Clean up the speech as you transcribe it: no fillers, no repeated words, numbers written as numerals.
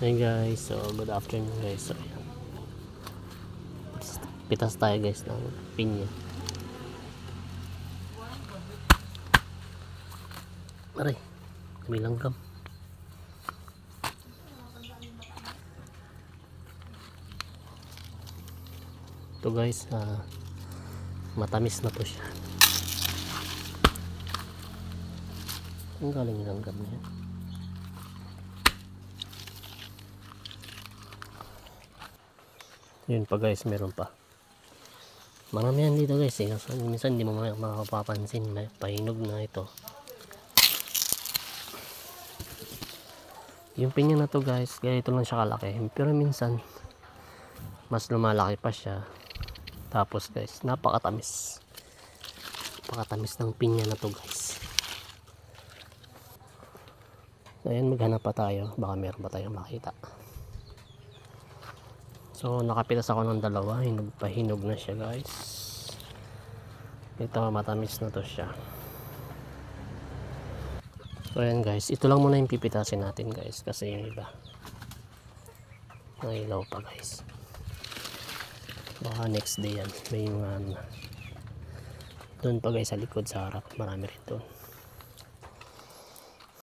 Hey guys, so good afternoon guys. So ayan, pitas tayo guys ng pinya. Aray, kami langgam. Ito guys, matamis na to siya. Ang galing yung langgam niya. Yun pa guys, meron pa. Marami yan dito guys, minsan hindi mo makapapansin, may pahinog na ito. Yung pinya na to guys, ganito lang siya kalaki, pero minsan mas lumalaki pa siya. Tapos guys, napakatamis ng pinya na to guys. So ayan, maghanap pa tayo, baka meron pa tayong makita. So nakapitas ako ng dalawa, hinog na siya guys. Ito, matamis na to siya. So ayan guys, ito lang muna yung pipitasin natin guys, kasi yung iba nailaw pa guys. Baka next day yan, may mga doon pa guys sa likod, sa harap, marami rin doon.